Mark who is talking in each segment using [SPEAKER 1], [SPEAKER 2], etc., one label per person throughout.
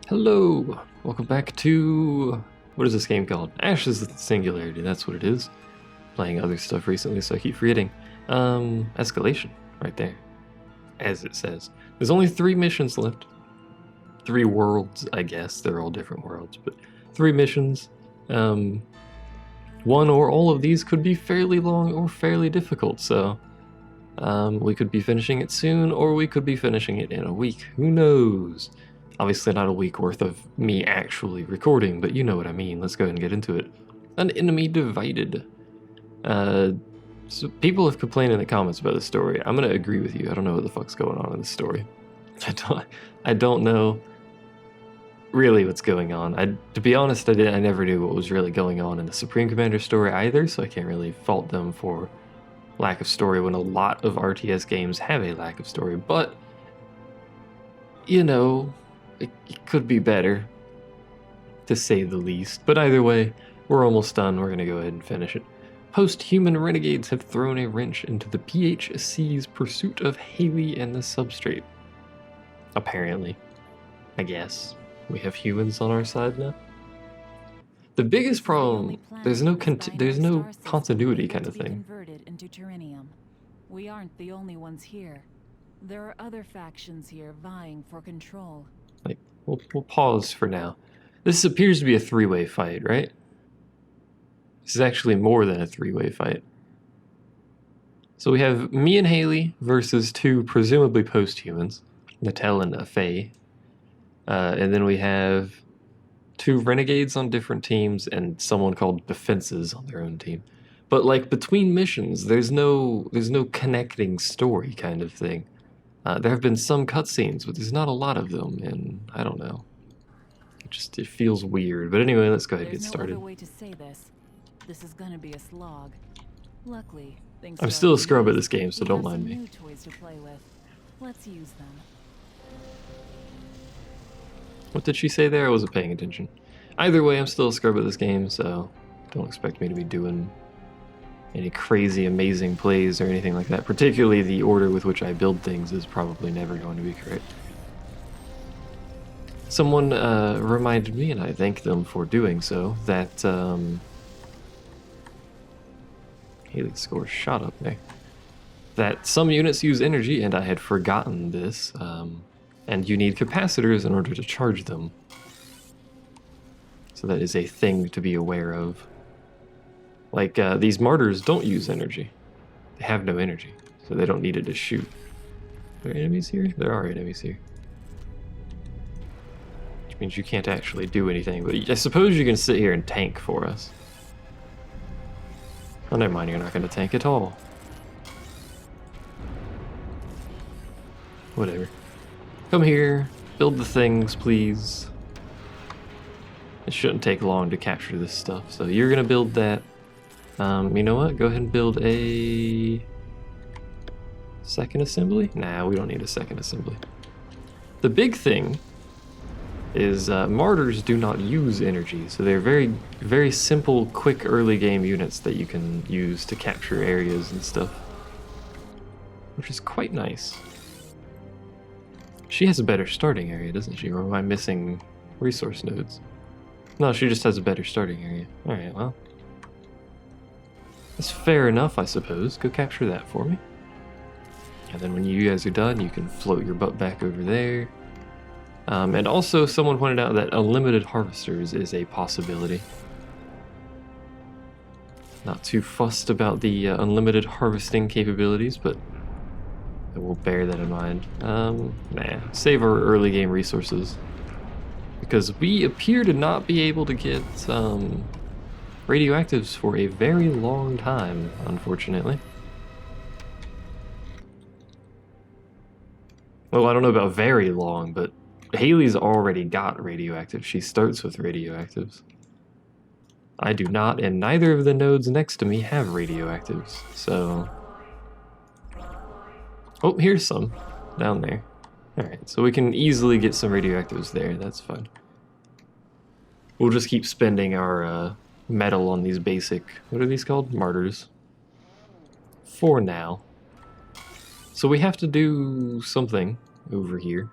[SPEAKER 1] Hello! Welcome back to... what is this game called? Ashes Singularity, that's what it is. Playing other stuff recently, so I keep forgetting. Escalation, right there. As it says. There's only 3 missions left. 3 worlds, I guess. They're all different worlds, but 3 missions. One or all of these could be fairly long or fairly difficult, so... we could be finishing it soon, or we could be finishing it in a week. Who knows? Obviously not a week worth of me actually recording, but you know what I mean. Let's go ahead and get into it. An enemy divided. So people have complained in the comments about this story. I'm gonna agree with you. I don't know what the fuck's going on in this story. I don't know really what's going on. To be honest, I never knew what was really going on in the Supreme Commander story either, so I can't really fault them for lack of story when a lot of RTS games have a lack of story, but you know, it could be better, to say the least. But either way, we're almost done. We're going to go ahead and finish it. Post-human renegades have thrown a wrench into the PHC's pursuit of Haley and the substrate. Apparently. I guess. We have humans on our side now. The biggest problem, there's no continuity kind of thing.
[SPEAKER 2] We aren't the only ones here. There are other factions here vying for control.
[SPEAKER 1] Like, we'll pause for now. This appears to be a 3-way fight, right? This is actually more than a 3-way fight. So we have me and Haley versus 2 presumably post-humans, Natel and Faye. And then we have 2 renegades on different teams and someone called defenses on their own team. But like between missions, there's no connecting story kind of thing. There have been some cutscenes, but there's not a lot of them, and I don't know. It feels weird. But anyway, let's go ahead and get started.
[SPEAKER 2] There's no other way to say this. This is gonna be a slog. Luckily,
[SPEAKER 1] I'm still a scrub at this game, so don't mind me.
[SPEAKER 2] New toys to play with. Let's use them.
[SPEAKER 1] What did she say there? I wasn't paying attention. Either way, I'm still a scrub at this game, so don't expect me to be doing any crazy, amazing plays or anything like that. Particularly the order with which I build things is probably never going to be correct. Someone reminded me, and I thank them for doing so, that Haley's score shot up there. That some units use energy, and I had forgotten this, and you need capacitors in order to charge them. So that is a thing to be aware of. Like, these martyrs don't use energy. They have no energy, so they don't need it to shoot. Are there enemies here? There are enemies here. Which means you can't actually do anything, but I suppose you can sit here and tank for us. Oh, never mind, you're not going to tank at all. Whatever. Come here, build the things, please. It shouldn't take long to capture this stuff, so you're going to build that. You know what? Go ahead and build a second assembly? Nah, we don't need a second assembly. The big thing is martyrs do not use energy, so they're very, very simple, quick early game units that you can use to capture areas and stuff, which is quite nice. She has a better starting area, doesn't she? Or am I missing resource nodes? No, she just has a better starting area. Alright, well. That's fair enough, I suppose. Go capture that for me. And then when you guys are done, you can float your butt back over there. And also, someone pointed out that unlimited harvesters is a possibility. Not too fussed about the unlimited harvesting capabilities, but I will bear that in mind. Nah, save our early game resources. Because we appear to not be able to get radioactives for a very long time, unfortunately. Well, I don't know about very long, but Haley's already got radioactive. She starts with radioactives. I do not, and neither of the nodes next to me have radioactives, so... Oh, here's some. Down there. Alright, so we can easily get some radioactives there, that's fine. We'll just keep spending our metal on these basic... what are these called? Martyrs. For now. So we have to do something over here.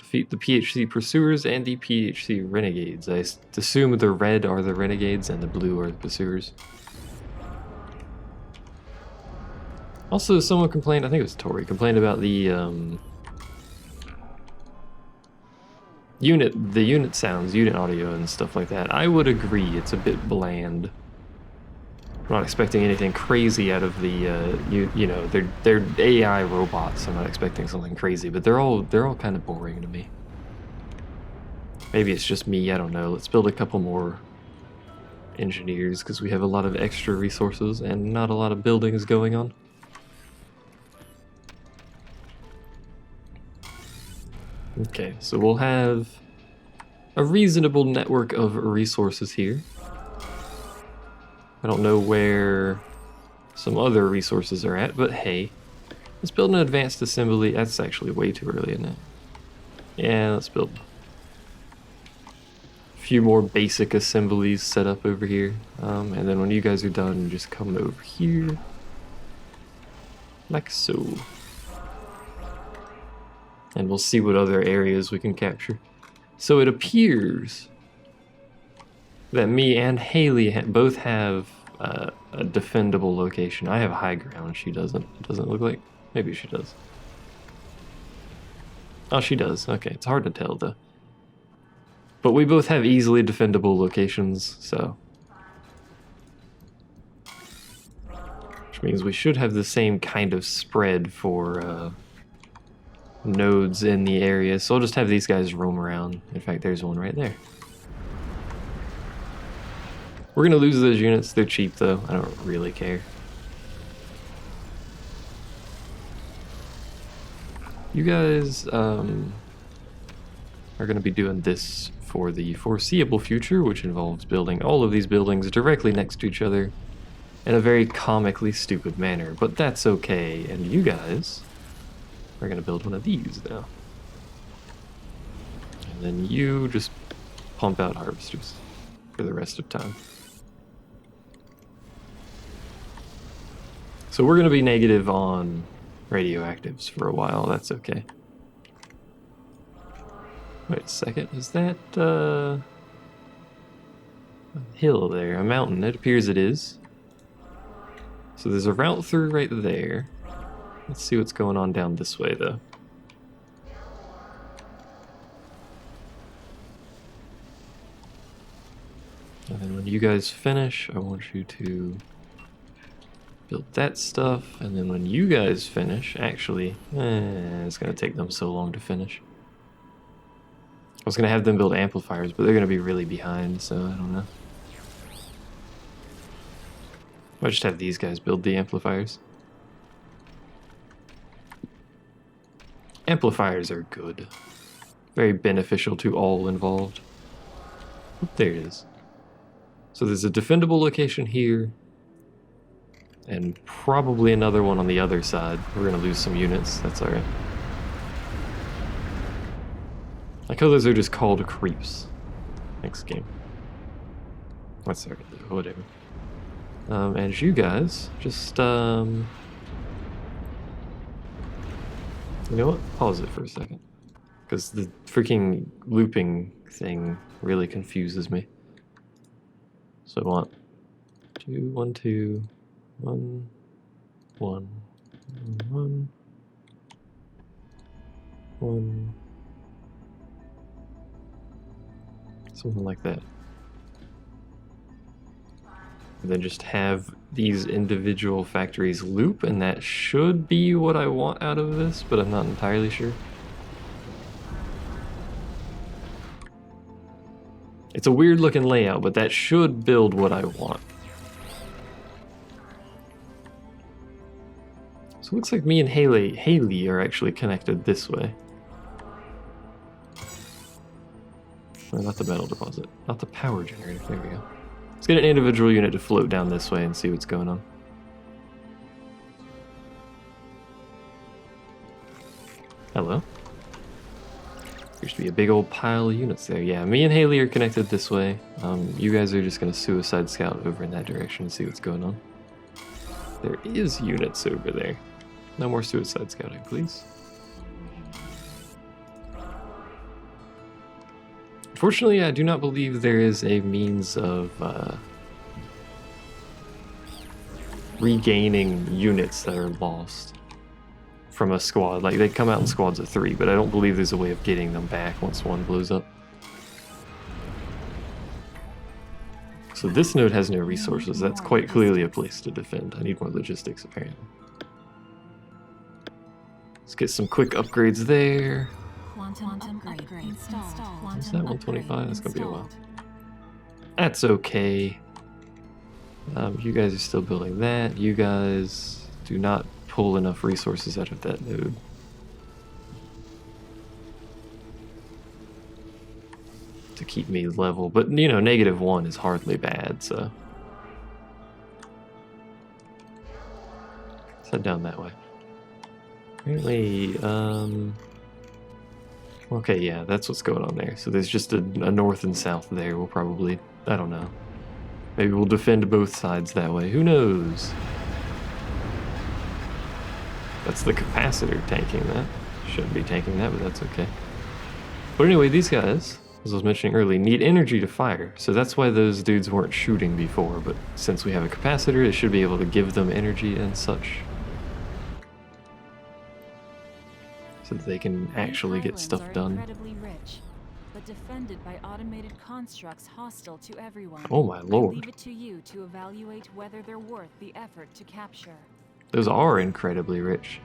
[SPEAKER 1] Defeat the PHC Pursuers and the PHC Renegades. I assume the red are the Renegades and the blue are the Pursuers. Also, someone complained, I think it was Tori, complained about the unit sounds, unit audio and stuff like that. I would agree, it's a bit bland. I'm not expecting anything crazy out of the you know, they're AI robots. I'm not expecting something crazy, but they're all kind of boring to me. Maybe it's just me, I don't know. Let's build a couple more engineers because we have a lot of extra resources and not a lot of buildings going on. Okay, so we'll have a reasonable network of resources here. I don't know where some other resources are at, but hey, let's build an advanced assembly. That's actually way too early, isn't it? Yeah, let's build a few more basic assemblies set up over here. And then when you guys are done, just come over here. Like so. And we'll see what other areas we can capture. So it appears that me and Haley both have a defendable location. I have high ground, she doesn't. It doesn't look like. Maybe she does. Oh, she does. Okay, it's hard to tell though. But we both have easily defendable locations, so. Which means we should have the same kind of spread for nodes in the area. So I'll just have these guys roam around. In fact, there's one right there. We're gonna lose those units. They're cheap though. I don't really care. You guys are gonna be doing this for the foreseeable future, which involves building all of these buildings directly next to each other in a very comically stupid manner, but that's okay. And you guys are gonna build one of these now. And then you just pump out harvesters for the rest of time. So we're gonna be negative on radioactives for a while, that's okay. Wait a second, is that a hill there, a mountain? It appears it is. So there's a route through right there. Let's see what's going on down this way though. And then when you guys finish, I want you to build that stuff, and then when you guys finish, actually, it's gonna take them so long to finish. I was gonna have them build amplifiers, but they're gonna be really behind, so I don't know. I'll just have these guys build the amplifiers. Amplifiers are good. Very beneficial to all involved. Oop, there it is. So there's a defendable location here, and probably another one on the other side. We're gonna lose some units, that's alright. Like how those are just called creeps. Next game. That's alright, whatever. And you guys, just, you know what? Pause it for a second. Because the freaking looping thing really confuses me. So I want 2, 1, 2, 1, 1, 1, 1. Something like that. And then just have these individual factories loop, and that should be what I want out of this, but I'm not entirely sure. It's a weird looking layout, but that should build what I want. So it looks like me and Haley are actually connected this way. Or not the metal deposit, not the power generator, there we go. Let's get an individual unit to float down this way and see what's going on. Hello. There should be a big old pile of units there. Yeah, me and Haley are connected this way. You guys are just gonna suicide scout over in that direction and see what's going on. There is units over there. No more suicide scouting, please. Unfortunately, I do not believe there is a means of regaining units that are lost from a squad. Like, they come out in squads of 3, but I don't believe there's a way of getting them back once one blows up. So this node has no resources. That's quite clearly a place to defend. I need more logistics, apparently. Let's get some quick upgrades there.
[SPEAKER 2] Quantum upgrade installed.
[SPEAKER 1] Is that 125? That's gonna be a while. That's okay. You guys are still building that. You guys do not pull enough resources out of that node. To keep me level, but you know, -1 is hardly bad, so. Let's head down that way. Apparently, okay, yeah, that's what's going on there. So there's just a north and south there. We'll probably, I don't know. Maybe we'll defend both sides that way. Who knows? That's the capacitor tanking that. Shouldn't be tanking that, but that's okay. But anyway, these guys, as I was mentioning earlier, need energy to fire. So that's why those dudes weren't shooting before. But since we have a capacitor, it should be able to give them energy and such. So that they can actually get stuff done.
[SPEAKER 2] Incredibly rich, but defended by automated constructs hostile to everyone.
[SPEAKER 1] Oh my lord.
[SPEAKER 2] I leave it to you to evaluate whether they're worth the effort to capture.
[SPEAKER 1] Those are incredibly rich.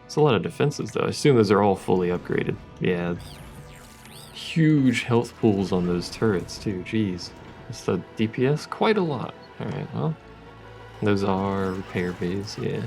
[SPEAKER 1] It's a lot of defenses though. I assume those are all fully upgraded. Yeah. Huge health pools on those turrets too, jeez. It's the DPS? Quite a lot. Alright, well. Those are repair bays, yeah.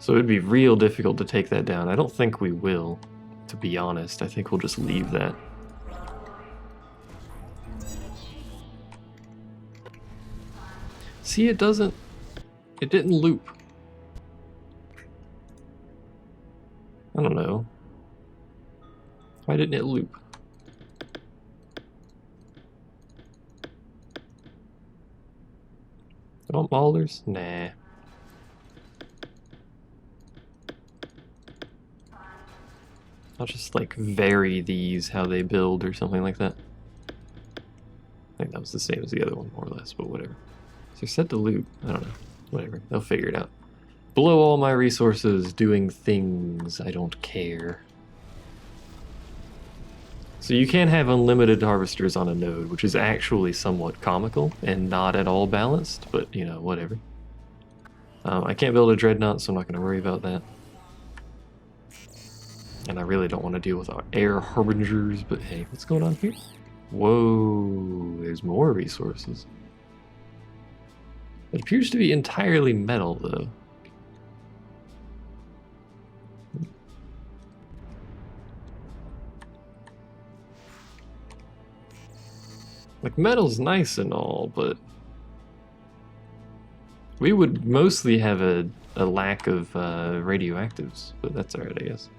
[SPEAKER 1] So it'd be real difficult to take that down. I don't think we will, to be honest. I think we'll just leave that. See, it didn't loop. I don't know. Why didn't it loop? Oh, Maulers? Nah. I'll just like vary these how they build or something like that. I think that was the same as the other one, more or less, but whatever. So they're set to loot. I don't know. Whatever. They'll figure it out. Blow all my resources doing things. I don't care. So you can have unlimited harvesters on a node, which is actually somewhat comical and not at all balanced, but you know, whatever. I can't build a dreadnought, so I'm not going to worry about that. And I really don't want to deal with our air harbingers, but hey, what's going on here? Whoa, there's more resources. It appears to be entirely metal, though. Like, metal's nice and all, but we would mostly have a lack of radioactives, but that's alright, I guess.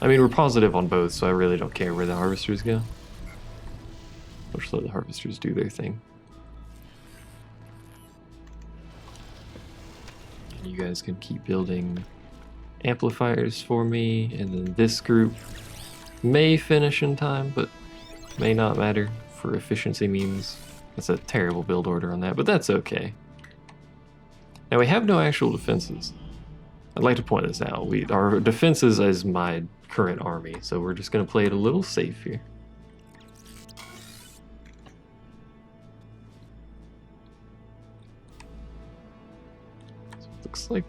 [SPEAKER 1] I mean, we're positive on both, so I really don't care where the harvesters go. I'll just let the harvesters do their thing. And you guys can keep building amplifiers for me, and then this group may finish in time, but may not matter for efficiency means. That's a terrible build order on that, but that's okay. Now we have no actual defenses. I'd like to point this out. Our defenses is my current army, so we're just going to play it a little safe here. So it looks like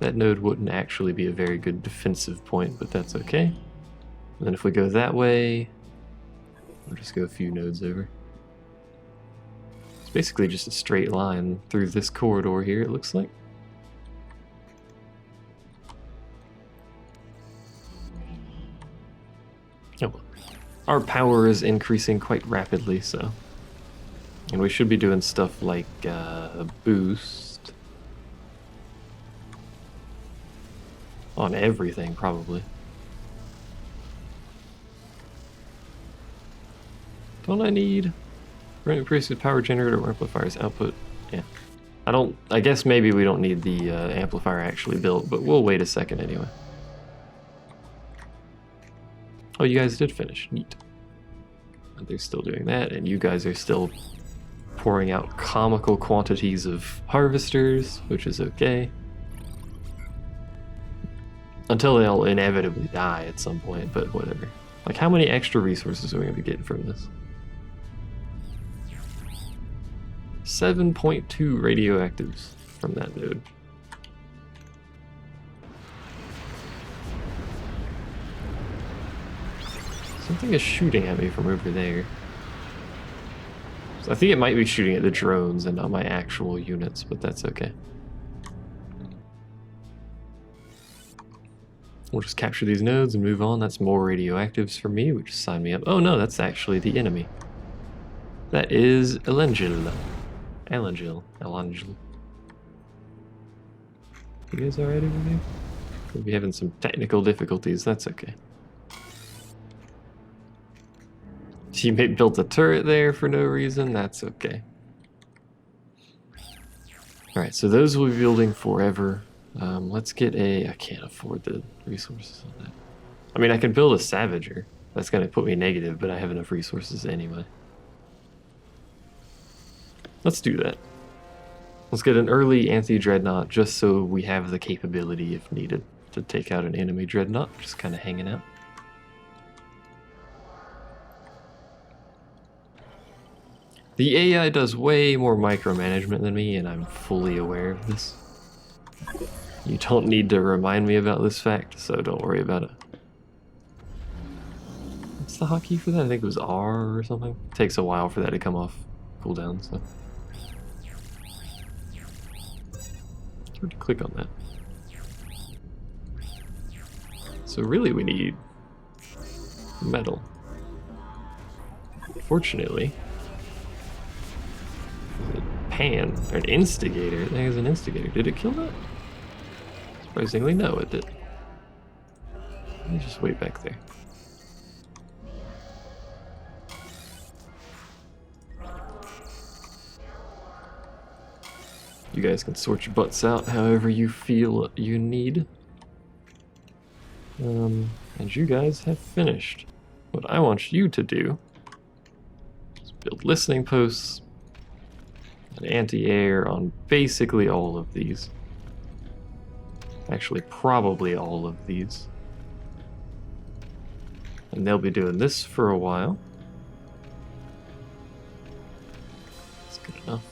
[SPEAKER 1] that node wouldn't actually be a very good defensive point, but that's okay. And then if we go that way, we'll just go a few nodes over. It's basically just a straight line through this corridor here, it looks like. Oh, well. Our power is increasing quite rapidly, so. And we should be doing stuff like boost on everything, probably. Don't I need increase the power generator or amplifier's output? Yeah. I guess maybe we don't need the amplifier actually built, but we'll wait a second anyway. Oh, you guys did finish. Neat. They're still doing that, and you guys are still pouring out comical quantities of harvesters, which is okay. Until they'll inevitably die at some point, but whatever. Like, how many extra resources are we going to be getting from this? 7.2 radioactives from that node. Something is shooting at me from over there. So I think it might be shooting at the drones and not my actual units, but that's okay. We'll just capture these nodes and move on. That's more radioactives for me, which sign me up. Oh no, that's actually the enemy. That is Elengil. Elengil. You guys alright over there? We'll be having some technical difficulties, that's okay. Teammate built a turret there for no reason, that's okay. Alright, so those will be building forever. Let's get a... I can't afford the resources on that. I mean, I can build a Savager. That's going to put me negative, but I have enough resources anyway. Let's do that. Let's get an early anti-dreadnought just so we have the capability, if needed, to take out an enemy dreadnought. Just kind of hanging out. The AI does way more micromanagement than me, and I'm fully aware of this. You don't need to remind me about this fact, so don't worry about it. What's the hotkey for that? I think it was R or something. It takes a while for that to come off cooldown, so. It's hard to click on that. So really we need metal. Fortunately, pan, or an instigator. There's an instigator. Did it kill that? Surprisingly, no, it did. Let me just wait back there. You guys can sort your butts out however you feel you need. And you guys have finished. What I want you to do is build listening posts and anti-air on basically all of these. Actually, probably all of these. And they'll be doing this for a while. That's good enough.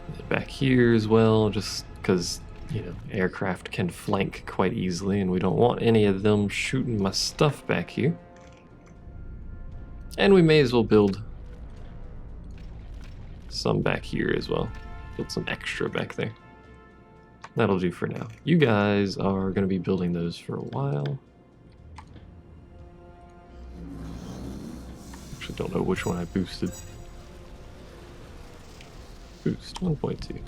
[SPEAKER 1] And back here as well, just because, you know, aircraft can flank quite easily, and we don't want any of them shooting my stuff back here. And we may as well build some back here as well. Build some extra back there. That'll do for now. You guys are going to be building those for a while. Actually, don't know which one I boosted. Boost 1.2.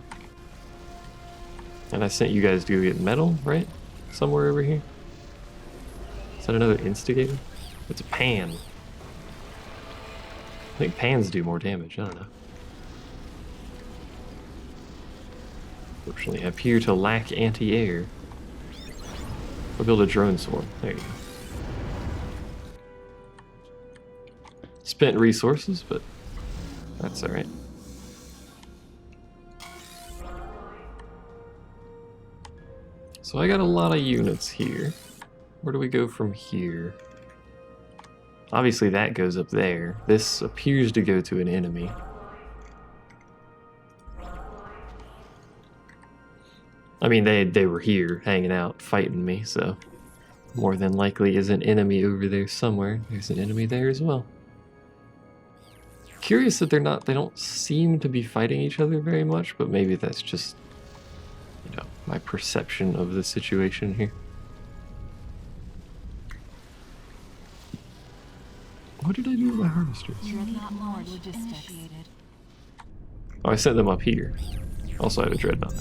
[SPEAKER 1] And I sent you guys to go get metal, right? Somewhere over here. Is that another instigator? It's a pan. I think pans do more damage. I don't know. Fortunately, I appear to lack anti-air. I'll build a drone swarm. There you go. Spent resources, but that's alright. So I got a lot of units here. Where do we go from here? Obviously that goes up there. This appears to go to an enemy. I mean, they were here, hanging out, fighting me, so more than likely is an enemy over there somewhere. There's an enemy there as well. Curious that they don't seem to be fighting each other very much, but maybe that's just, you know, my perception of the situation here. What did I do with my harvesters? Oh, I sent them up here. Also, I have a dreadnought.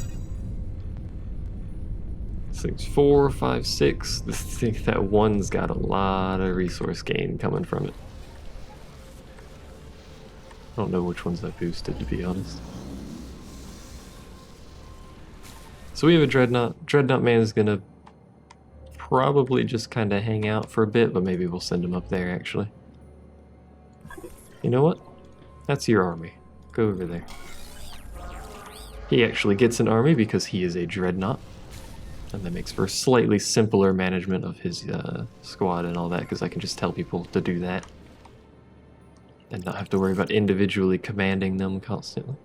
[SPEAKER 1] This thing's 4, 5, 6. This thing, that one's got a lot of resource gain coming from it. I don't know which ones I boosted, to be honest. So we have a Dreadnought. Dreadnought Man is gonna probably just kind of hang out for a bit, but maybe we'll send him up there, actually. You know what? That's your army. Go over there. He actually gets an army because he is a Dreadnought. And that makes for slightly simpler management of his squad and all that, because I can just tell people to do that. And not have to worry about individually commanding them constantly.